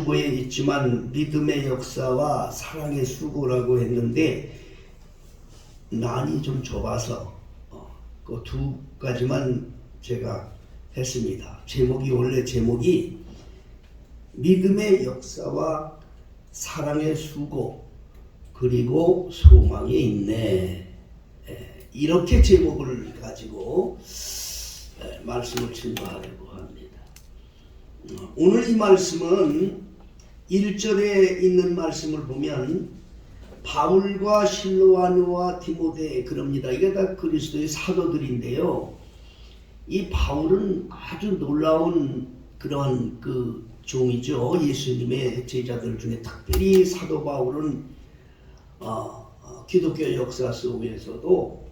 제보에 있지만 믿음의 역사와 사랑의 수고라고 했는데 난이 좀 좁아서 그 두 가지만 제가 했습니다. 원래 제목이 믿음의 역사와 사랑의 수고 그리고 소망의 인내, 이렇게 제목을 가지고 말씀을 증거하려고 합니다. 오늘 이 말씀은 1절에 있는 말씀을 보면 바울과 실로아노와 디모데 그럽니다. 이게 다 그리스도의 사도들인데요. 이 바울은 아주 놀라운 그런 그 종이죠. 예수님의 제자들 중에 특별히 사도 바울은 기독교 역사 속에서도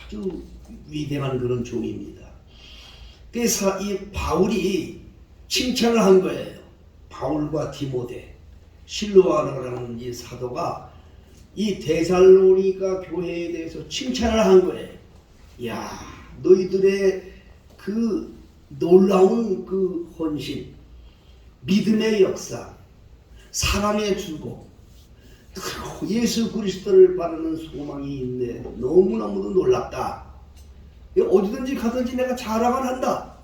아주 위대한 그런 종입니다. 그래서 이 바울이 칭찬을 한 거예요. 바울과 디모데, 실로아노라는 이 사도가 이 데살로니가 교회에 대해서 칭찬을 한 거예요. 야, 너희들의 그 놀라운 그 헌신, 믿음의 역사, 사랑의 수고, 예수 그리스도를 바라는 소망이 있네. 너무너무도 놀랍다. 어디든지 가든지 내가 자랑을 한다.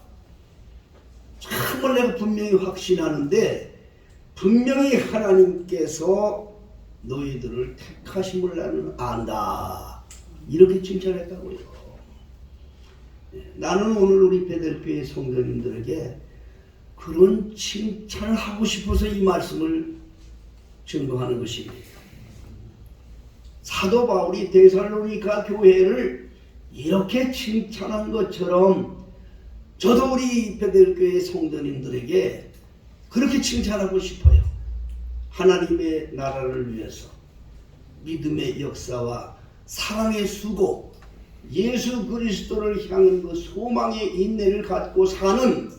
정말 내가 분명히 확신하는데 분명히 하나님께서 너희들을 택하심을 나는 안다. 이렇게 칭찬했다고요. 나는 오늘 우리 베델교회 성도님들에게 그런 칭찬을 하고 싶어서 이 말씀을 증거하는 것입니다. 사도 바울이 데살로니가 교회를 이렇게 칭찬한 것처럼 저도 우리 베델교회 성도님들에게 그렇게 칭찬하고 싶어요. 하나님의 나라를 위해서 믿음의 역사와 사랑의 수고, 예수 그리스도를 향한 그 소망의 인내를 갖고 사는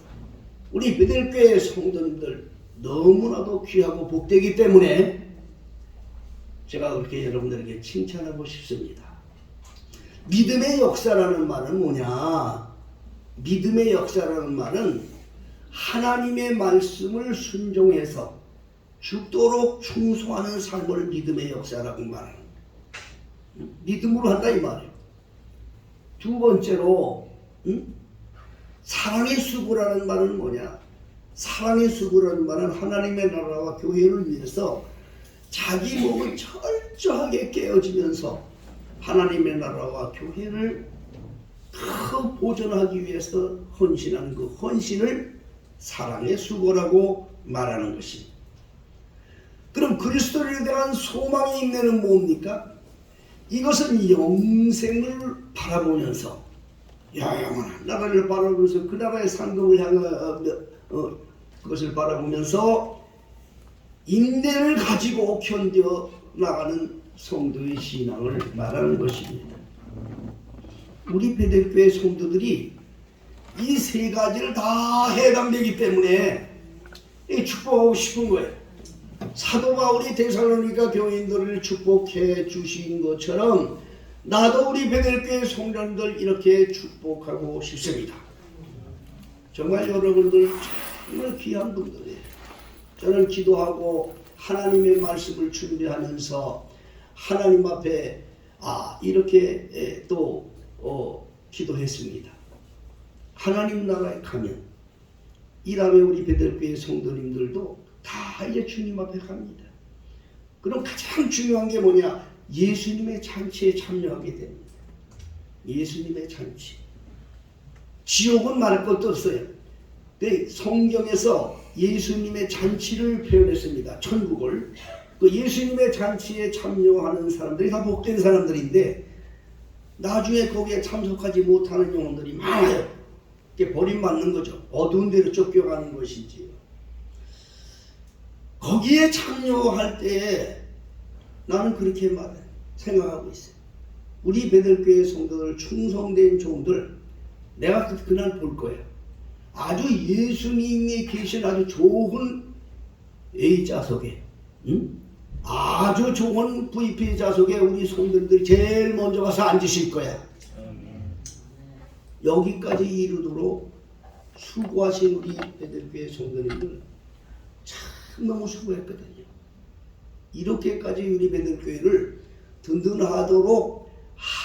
우리 베델교회 성도님들 너무나도 귀하고 복되기 때문에 제가 그렇게 여러분들에게 칭찬하고 싶습니다. 믿음의 역사라는 말은 뭐냐? 믿음의 역사라는 말은 하나님의 말씀을 순종해서 죽도록 충성하는 삶을 믿음의 역사라고 말하는 거예요. 믿음으로 한다 이 말이에요. 두 번째로 사랑의 수고라는 말은 뭐냐? 사랑의 수고라는 말은 하나님의 나라와 교회를 위해서 자기 몸을 철저하게 깨어지면서 하나님의 나라와 교회를 보존하기 위해서 헌신하는 그 헌신을 사랑의 수고라고 말하는 것입니다. 그럼 그리스도에 대한 소망의 인내는 뭡니까? 이것은 영생을 바라보면서 영원한 나라를 바라보면서 그 나라의 상급을 향하여 그것을 바라보면서 인내를 가지고 견뎌 나가는 성도의 신앙을 말하는 것입니다. 우리 베델교회 성도들이 이 세 가지를 다 해당되기 때문에 축복하고 싶은 거예요. 사도 바울이 데살로니가 교인들을 축복해 주신 것처럼 나도 우리 베델교회 성도들 이렇게 축복하고 싶습니다. 정말 여러분들 정말 귀한 분들이에요. 저는 기도하고 하나님의 말씀을 준비하면서 하나님 앞에 이렇게 또 기도했습니다. 하나님 나라에 가면 이 다음에 우리 베델교회 성도님들도 다 이제 주님 앞에 갑니다. 그럼 가장 중요한 게 뭐냐? 예수님의 잔치에 참여하게 됩니다. 예수님의 잔치. 지옥은 말할 것도 없어요. 성경에서 예수님의 잔치를 표현했습니다. 천국을. 그 예수님의 잔치에 참여하는 사람들이 다 복된 사람들인데 나중에 거기에 참석하지 못하는 영혼들이 많아요. 이게 버림받는 거죠. 어두운 데로 쫓겨가는 것이지. 거기에 참여할 때 나는 그렇게 생각하고 있어요. 우리 베델교회 성도들 충성된 종들 내가 그날 볼 거예요. 아주 예수님이 계신 아주 좋은 A좌석에 아주 좋은 VIP 좌석에 우리 성도들이 제일 먼저 가서 앉으실 거야. 여기까지 이르도록 수고하신 우리 베델교회 성도님들 너무 수고했거든요. 이렇게까지 우리 베들교회를 든든하도록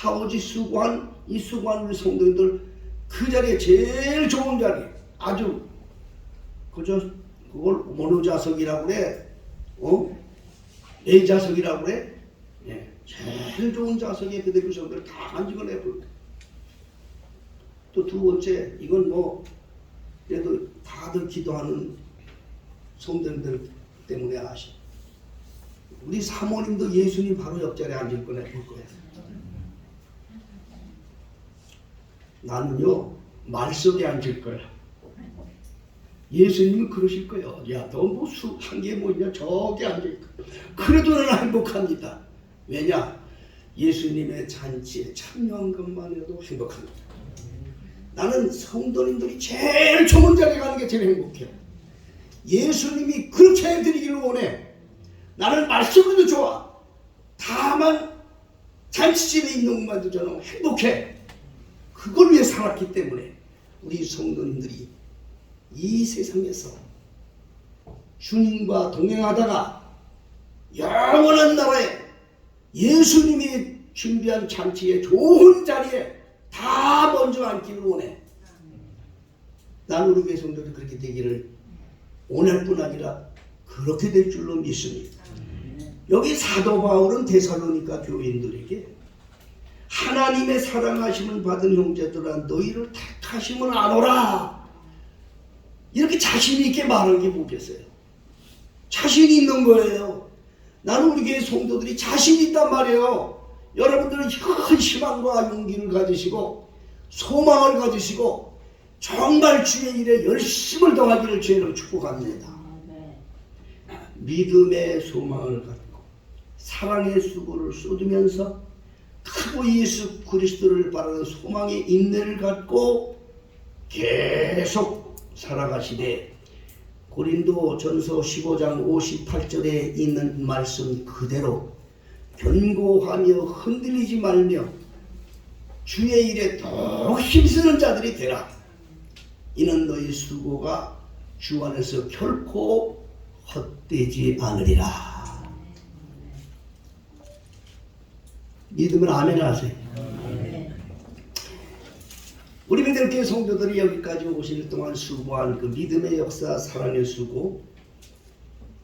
아버지 수고한 이 수고한 우리 성도님들 그 자리에 제일 좋은 자리 아주 그걸 어느 자석이라고 그래? 내 자석이라고 그래? 예, 제일 좋은 자석에 베들교 성도들 다 앉으고 내볼. 또 두 번째 이건 뭐 그래도 다들 기도하는 성도님들 때문에 아시. 우리 사모님도 예수님 바로 옆자리에 앉을 거네 볼 거야. 나는요 말석에 앉을 거야. 예수님은 그러실 거예요. 야, 너 뭐 한 개 뭐냐 저기 앉을 거야. 그래도 나는 행복합니다. 왜냐? 예수님의 잔치에 참여한 것만 해도 행복합니다. 나는 성도님들이 제일 좋은 자리에 가는 게 제일 행복해요. 예수님이 그렇게 해드리기를 원해. 나는 말씀으로도 좋아. 다만 잔치집에 있는 것만도 저는 행복해. 그걸 위해 살았기 때문에 우리 성도님들이 이 세상에서 주님과 동행하다가 영원한 나라에 예수님이 준비한 잔치의 좋은 자리에 다 먼저 앉기를 원해. 나는 우리 교회 성도들이 그렇게 되기를 원할 뿐 아니라 그렇게 될 줄로 믿습니다. 여기 사도 바울은 데살로니가 교인들에게 하나님의 사랑하심을 받은 형제들아 너희를 택하심을 아노라 이렇게 자신 있게 말한 게 뭐겠어요? 자신이 있는 거예요. 나는 우리 교회 성도들이 자신이 있단 말이에요. 여러분들은 큰 희망과 용기를 가지시고 소망을 가지시고 정말 주의 일에 열심을 더하기를 주의로 축복합니다. 믿음의 소망을 갖고 사랑의 수고를 쏟으면서 크고 예수 그리스도를 바라는 소망의 인내를 갖고 계속 살아가시되 고린도 전서 15장 58절에 있는 말씀 그대로 견고하며 흔들리지 말며 주의 일에 더욱 힘쓰는 자들이 되라. 이는 너희 수고가 주 안에서 결코 헛되지 않으리라. 믿으면 아멘 하세요. 우리 베들교회 성도들이 여기까지 오실 동안 수고한 그 믿음의 역사, 사랑의 수고,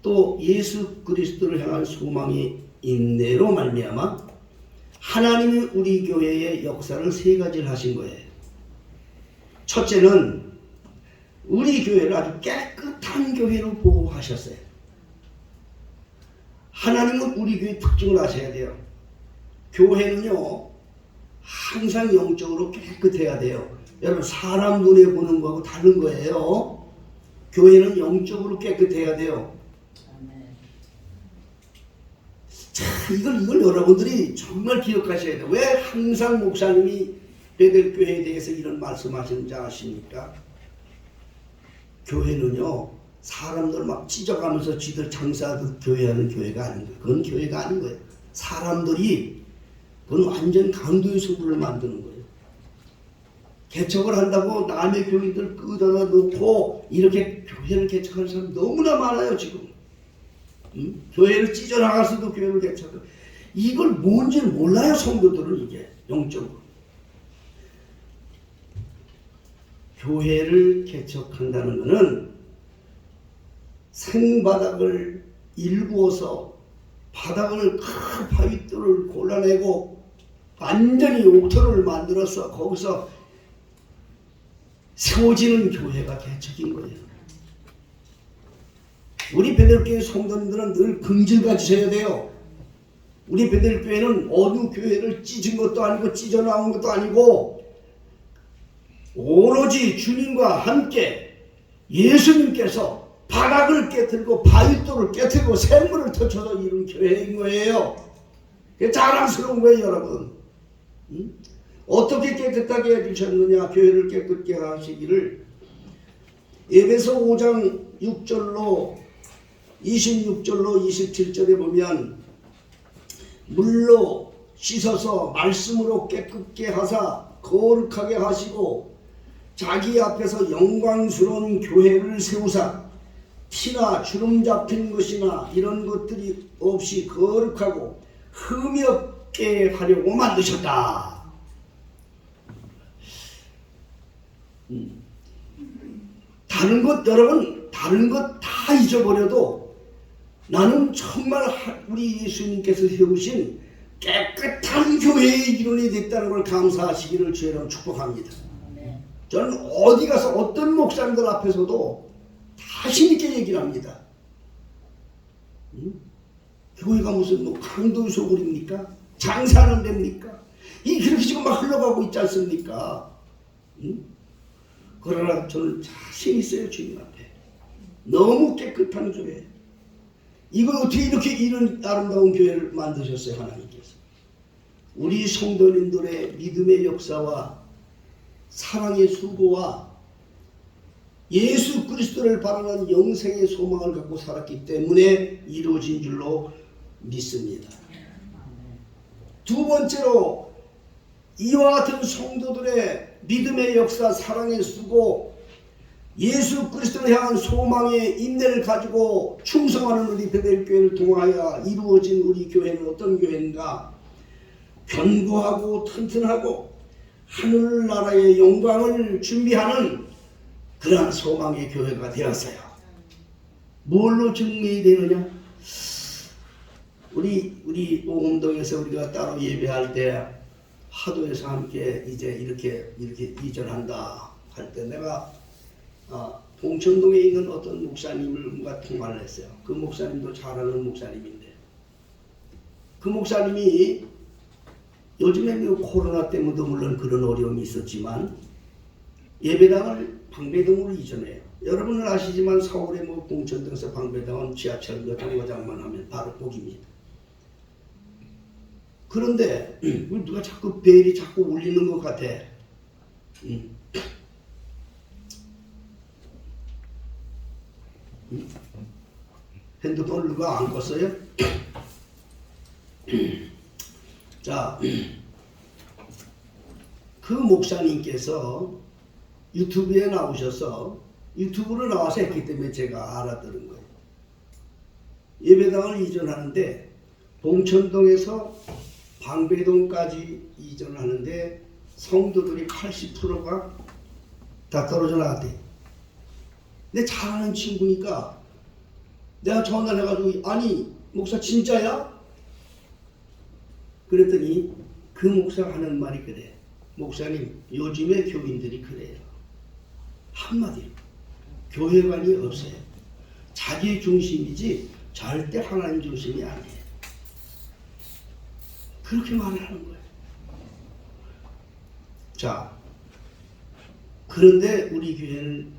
또 예수 그리스도를 향한 소망의 인내로 말미암아 하나님이 우리 교회의 역사를 세 가지를 하신 거예요. 첫째는 우리 교회를 아주 깨끗한 교회로 보호하셨어요. 하나님은 우리 교회의 특징을 아셔야 돼요. 교회는요 항상 영적으로 깨끗해야 돼요. 여러분 사람 눈에 보는 거하고 다른 거예요. 교회는 영적으로 깨끗해야 돼요. 자, 이걸 여러분들이 정말 기억하셔야 돼요. 왜 항상 목사님이 베들교회에 대해서 이런 말씀하시는지 아십니까? 교회는요 사람들 막 찢어가면서 지들 장사하듯 교회하는 교회가 아닌 거예요. 그건 교회가 아닌 거예요. 사람들이 그건 완전 강도의 소굴을 만드는 거예요. 개척을 한다고 남의 교인들 끄덕여 놓고 이렇게 교회를 개척하는 사람 너무나 많아요 지금. 교회를 찢어나가서도 교회를 개척하고 이걸 뭔지 몰라요 성도들은. 이게 영적으로 교회를 개척한다는 것은 생바닥을 일구어서 바닥을 큰 바위돌을 골라내고 완전히 옥토를 만들어서 거기서 세워지는 교회가 개척인 거예요. 우리 베들교회 성도님들은 늘 긍지를 가지셔야 돼요. 우리 베들교회는 어느 교회를 찢은 것도 아니고 찢어 나온 것도 아니고 오로지 주님과 함께 예수님께서 바닥을 깨뜨리고 바위돌을 깨뜨리고 샘물을 터쳐서 이룬 교회인 거예요. 자랑스러운 거예요 여러분. 어떻게 깨끗하게 해주셨느냐. 교회를 깨끗게 하시기를 에베소 5장 6절로 26절로 27절에 보면 물로 씻어서 말씀으로 깨끗게 하사 거룩하게 하시고 자기 앞에서 영광스러운 교회를 세우사 티나 주름 잡힌 것이나 이런 것들이 없이 거룩하고 흠이 없게 하려고 만드셨다. 다른 것, 여러분, 다른 것 다 잊어버려도 나는 정말 우리 예수님께서 세우신 깨끗한 교회의 일원이 됐다는 걸 감사하시기를 주의로 축복합니다. 저는 어디 가서 어떤 목사님들 앞에서도 자신 있게 얘기를 합니다. 교회가 무슨 뭐 강도 소굴입니까? 장사는 됩니까? 그렇게 지금 막 흘러가고 있지 않습니까? 그러나 저는 자신 있어요, 주님 앞에. 너무 깨끗한 교회. 이걸 어떻게 이렇게 이런 아름다운 교회를 만드셨어요, 하나님께서. 우리 성도님들의 믿음의 역사와 사랑의 수고와 예수 그리스도를 바라는 영생의 소망을 갖고 살았기 때문에 이루어진 줄로 믿습니다. 두 번째로 이와 같은 성도들의 믿음의 역사, 사랑의 수고, 예수 그리스도를 향한 소망의 인내를 가지고 충성하는 우리 베델교회를 통하여 이루어진 우리 교회는 어떤 교회인가? 견고하고 튼튼하고 하늘나라의 영광을 준비하는 그러한 소망의 교회가 되었어요. 뭘로 증명이 되느냐? 우리 오금동에서 우리가 따로 예배할 때 하도에서 함께 이제 이렇게 이전한다 할 때 내가 봉천동에 있는 어떤 목사님과 통화를 했어요. 그 목사님도 잘 아는 목사님인데 그 목사님이 요즘에 코로나 때문에도 물론 그런 어려움이 있었지만 예배당을 방배동으로 이전해요. 여러분은 아시지만 서울의 뭐 봉천동에서 방배동은 지하철 정거장만 하면 바로 거기입니다. 그런데 누가 자꾸 벨이 자꾸 울리는 것 같아. 핸드폰을 누가 안 껐어요? 자, 그 목사님께서 유튜브에 나오셔서 유튜브로 나와서 했기 때문에 제가 알아들은 거예요. 예배당을 이전하는데 봉천동에서 방배동까지 이전하는데 성도들이 80%가 다 떨어져 나갔대. 근데 잘하는 친구니까 내가 전화를 해가지고 아니 목사 진짜야? 그랬더니 그 목사가 하는 말이 그래. 목사님 요즘에 교인들이 그래요. 한마디로 교회관이 없어요. 자기 중심이지 절대 하나님 중심이 아니에요. 그렇게 말을 하는 거예요. 자, 그런데 우리 교회는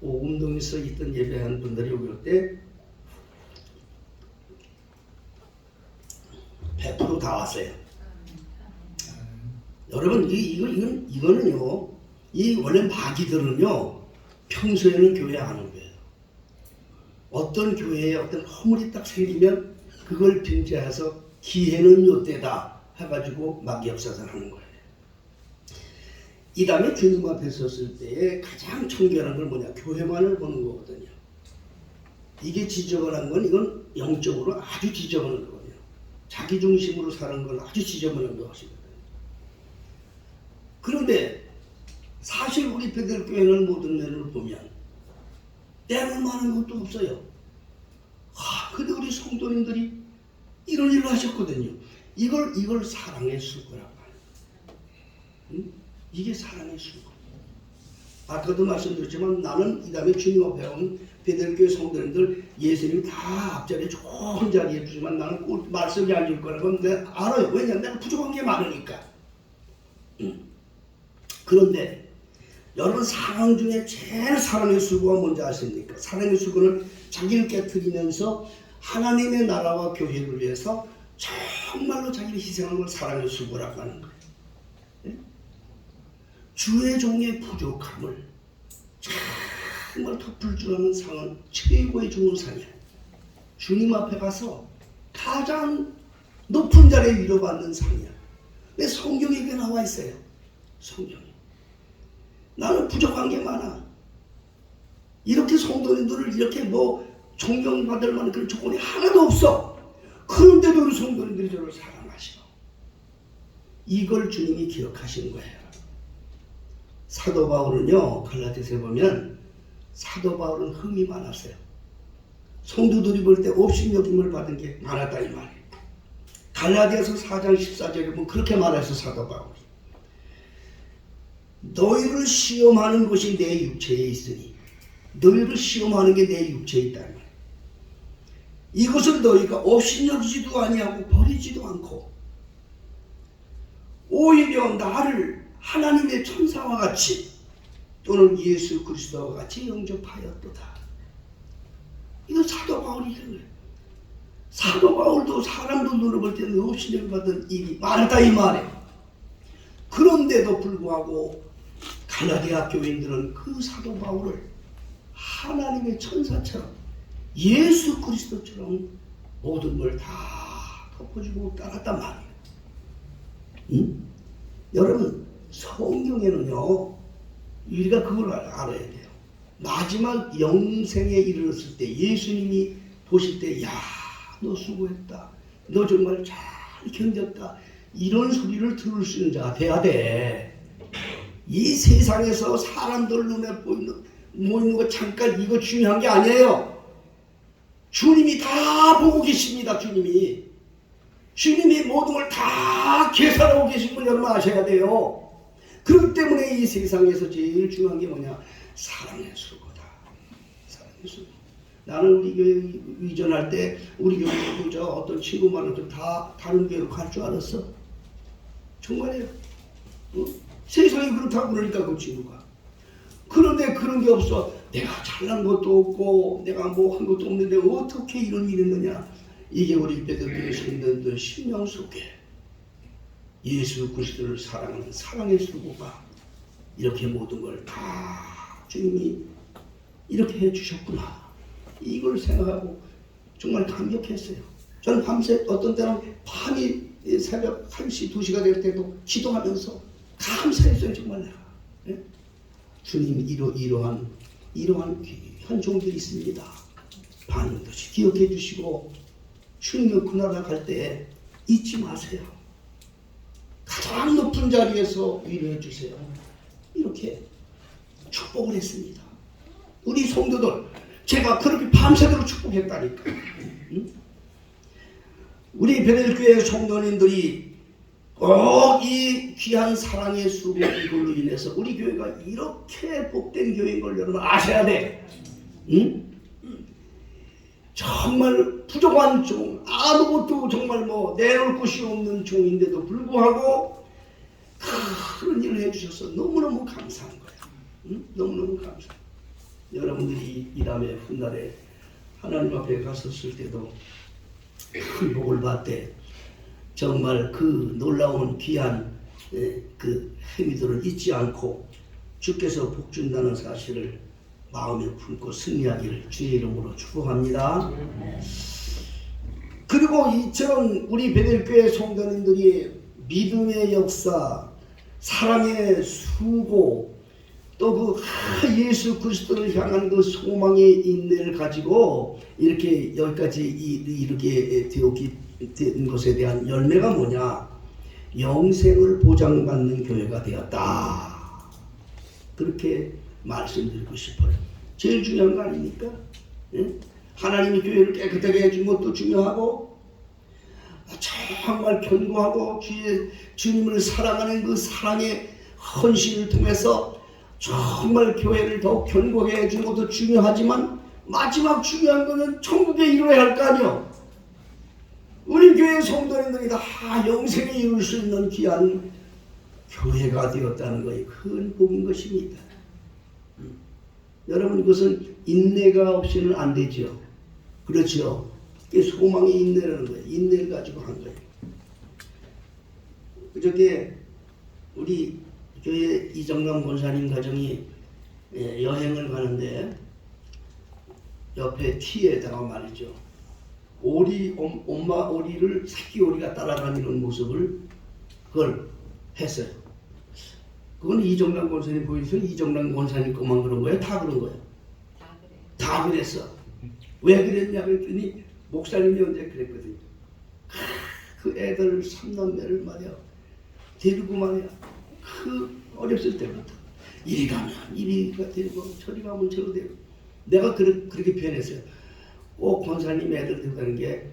오금동에서 있던 예배하는 분들이 올 때 100% 다 왔어요. 여러분 이거는요. 이 원래 마귀들은요. 평소에는 교회 안 온 거예요. 어떤 교회에 어떤 허물이 딱 생기면 그걸 빙자해서 기회는 요때다 해가지고 마귀 역사를 하는 거예요. 이 다음에 주님 앞에 섰을 때에 가장 청결한 건 뭐냐? 교회만을 보는 거거든요. 이게 지저분한 건 이건 영적으로 아주 지저분한 거거든요. 자기 중심으로 사는 건 아주 지저분한 것이거든요. 그런데 사실 우리 베델교회는 모든 면을 보면 때를 많은 것도 없어요. 근데 우리 성도님들이 이런 일을 하셨거든요. 이걸 사랑의 수고라고 하는. 이게 사랑의 수고. 아까도 말씀드렸지만 나는 이 다음에 주님 앞에 온 베델교회 성도님들 예수님이 다 앞자리에 좋은 자리에 주지만 나는 꼭 말씀이 앉을 거라고 내가 알아요. 왜냐하면 내가 부족한 게 많으니까. 그런데 여러분 사랑 중에 제일 사랑의 수고가 뭔지 아십니까? 사랑의 수고는 자기를 깨뜨리면서 하나님의 나라와 교회를 위해서 정말로 자기를 희생하는 걸 사랑의 수고라고 하는 거예요. 주의 종의 부족함을 정말 덮을 줄 아는 상은 최고의 좋은 상이야. 주님 앞에 가서 가장 높은 자리에 위로받는 상이야. 내 성경에 이게 나와 있어요. 성경에. 나는 부족한 게 많아. 이렇게 성도님들을 이렇게 존경받을 만한 그런 조건이 하나도 없어. 그런데도 우리 성도님들이 저를 사랑하시고, 이걸 주님이 기억하시는 거예요. 사도 바울은요, 갈라디아서에 보면 사도 바울은 흠이 많았어요. 성도들이 볼 때 업신여김을 받은 게 많았다 이 말이에요. 갈라디아서 4장 14절에 보면 그렇게 말했어. 사도 바울이 너희를 시험하는 것이 내 육체에 있으니, 너희를 시험하는 게 내 육체에 있다는 말이에요. 이것을 너희가 업신여기지도 아니하고 버리지도 않고 오히려 나를 하나님의 천사와 같이 또는 예수 그리스도와 같이 영접하였도다. 이거 사도 바울이 이런 거예요. 사도 바울도 사람들 눈을 볼 때는 업신여김 받은 일이 많았다 이 말이에요. 그런데도 불구하고 갈라디아 교인들은 그 사도 바울을 하나님의 천사처럼 예수 그리스도처럼 모든 걸 다 덮어주고 따랐단 말이에요. 응? 여러분, 성경에는요, 우리가 그걸 알아야 돼요. 마지막 영생에 이르렀을 때 예수님이 보실 때, 야, 너 수고했다, 너 정말 잘 견뎠다, 이런 소리를 들을 수 있는 자가 돼야 돼. 이 세상에서 사람들 눈에 보이는 거 잠깐 이거 중요한 게 아니에요. 주님이 다 보고 계십니다. 주님이 모든 걸 다 계산하고 계신 걸 여러분 아셔야 돼요. 그렇기 때문에 이 세상에서 제일 중요한 게 뭐냐? 사랑의 수고다. 사랑의 수고. 나는 우리 교회 이전할 때 우리 교회도 저 어떤 친구만은 다 다른 교회로 갈 줄 알았어. 정말이에요. 어? 세상이 그렇다고 그러니까 그 친구가. 그런데 그런 게 없어. 내가 잘난 것도 없고 내가 뭐 한 것도 없는데 어떻게 이런 일이 있느냐. 이게 우리 베드로교회 신도들 심령 속에 예수 그리스도를 사랑하는 사랑의 수고가 이렇게 모든 걸 다 주님이 이렇게 해주셨구나. 이걸 생각하고 정말 감격했어요. 저는 밤새 어떤 때는 밤이 새벽 1시, 2시가 될 때도 기도하면서 감사했어요. 정말 내가. 네? 주님 이러한 귀한 종들이 있습니다. 반드시 기억해 주시고 주님은 그 나라 갈 때 잊지 마세요. 가장 높은 자리에서 위로해 주세요. 이렇게 축복을 했습니다. 우리 성도들 제가 그렇게 밤새도록 축복했다니까. 응? 우리 베델교회 성도님들이 꼭 이 귀한 사랑의 수고 이걸로 인해서 우리 교회가 이렇게 복된 교회인 걸 여러분 아셔야 돼. 응? 정말 부족한 종, 아무것도 정말 뭐 내놓을 곳이 없는 종인데도 불구하고 그런 일을 해주셔서 너무너무 감사한 거예요. 응? 너무너무 감사해요. 여러분들이 이 다음에 훗날에 하나님 앞에 갔었을 때도 큰 복을 받되 정말 그 놀라운 귀한 그 행위들을 잊지 않고 주께서 복 준다는 사실을 마음에 품고 승리하기를 주의 이름으로 축복합니다. 그리고 이처럼 우리 베델교회 성도님들이 믿음의 역사, 사랑의 수고, 또 그 예수 그리스도를 향한 그 소망의 인내를 가지고 이렇게 여기까지 이르게 된 것에 대한 열매가 뭐냐? 영생을 보장받는 교회가 되었다. 그렇게 말씀드리고 싶어요. 제일 중요한 거 아닙니까? 예? 하나님이 교회를 깨끗하게 해준 것도 중요하고 정말 견고하고 주님을 사랑하는 그 사랑의 헌신을 통해서 정말 교회를 더욱 견고하게 해준 것도 중요하지만 마지막 중요한 거는 천국에 이루어야 할 거 아니요. 우리 교회 성도님들이 다 영생에 이룰 수 있는 귀한 교회가 되었다는 것이 큰 복인 것입니다. 여러분 이것은 인내가 없이는 안 되죠. 그렇죠. 그게 소망의 인내라는 거예요. 인내를 가지고 한 거예요. 그저께 우리 교회 이정남 권사님 가정이 여행을 가는데 옆에 티에다가 말이죠. 엄마 오리를 새끼 오리가 따라다니는 모습을 그걸 했어요. 그건 이정남 권사님 보여주세요. 이정남 권사님 것만 그런 거예요? 다 그런 거예요? 다 그랬어. 왜 그랬냐 그랬더니 목사님이 언제 그랬거든요. 그 애들 3남매를 말이야 데리고 말이야 그 어렸을 때부터 이리 가면 이리가 되고 저리 가면 저리 되고 내가 그렇게 표현했어요. 꼭 권사님 애들 들다는 게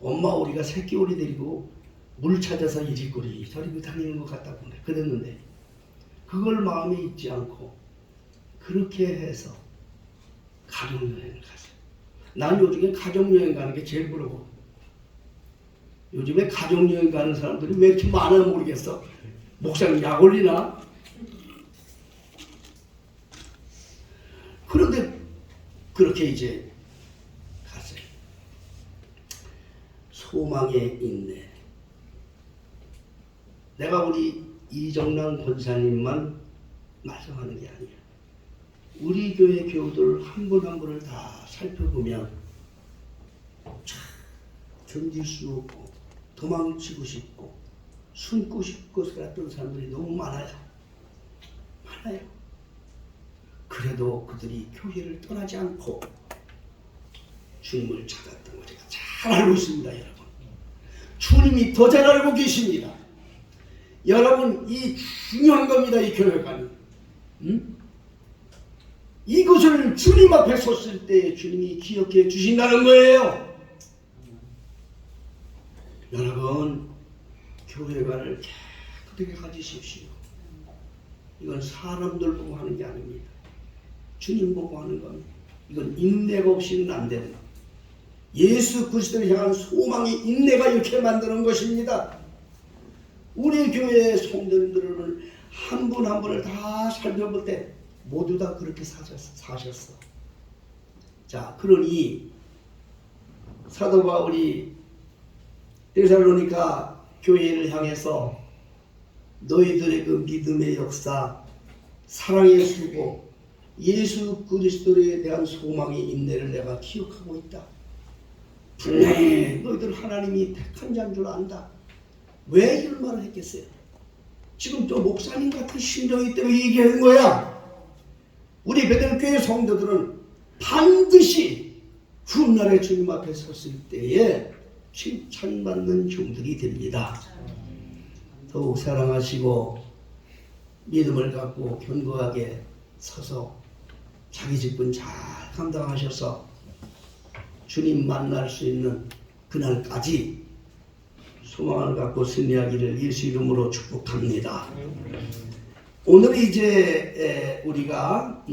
엄마 우리가 새끼 오리 데리고 물 찾아서 이리꼬리 저리 다니는 것 같다고 그랬는데 그걸 마음에 잊지 않고 그렇게 해서 가족여행을 갔어요. 난 요즘에 가족여행 가는 게 제일 부러워. 요즘에 가족여행 가는 사람들이 왜 이렇게 많아 모르겠어. 목사님 약 올리나? 그런데 그렇게 이제 갔어요. 소망의 인내. 내가 우리 이정란 권사님만 말씀하는 게 아니야. 우리 교회 교우들 한 분 한 분을 다 살펴보면 참 견딜 수 없고 도망치고 싶고 숨고 싶고 살았던 사람들이 너무 많아요. 많아요. 그래도 그들이 교회를 떠나지 않고 주님을 찾았던 걸 제가 잘 알고 있습니다, 여러분. 주님이 더 잘 알고 계십니다. 여러분, 이 중요한 겁니다, 이 교회관이. 이것을 주님 앞에 섰을 때 주님이 기억해 주신다는 거예요. 여러분, 교회관을 깨끗하게 가지십시오. 이건 사람들 보고 하는 게 아닙니다. 주님 보고 하는 겁니다. 이건 인내가 없이는 안 되는 예수 그리스도를 향한 소망이 인내가 이렇게 만드는 것입니다. 우리 교회의 성도님들을 한 분 한 분을 다 살펴볼 때 모두 다 그렇게 사셨어. 자, 그러니 사도 바울이 데살로니가 교회를 향해서 너희들의 그 믿음의 역사, 사랑의 수고, 예수 그리스도에 대한 소망의 인내를 내가 기억하고 있다. 분명히 너희들 하나님이 택한 자인 줄 안다. 왜 이런 말을 했겠어요? 지금 또 목사님 같은 심정이 때문에 얘기하는 거야. 우리 베들교회 성도들은 반드시 훗날에 주님 앞에 섰을 때에 칭찬받는 종들이 됩니다. 더욱 사랑하시고 믿음을 갖고 견고하게 서서 자기 직분 잘 감당하셔서 주님 만날 수 있는 그날까지 소망을 갖고 승리하기를 예수 이름으로 축복합니다. 오늘 이제 우리가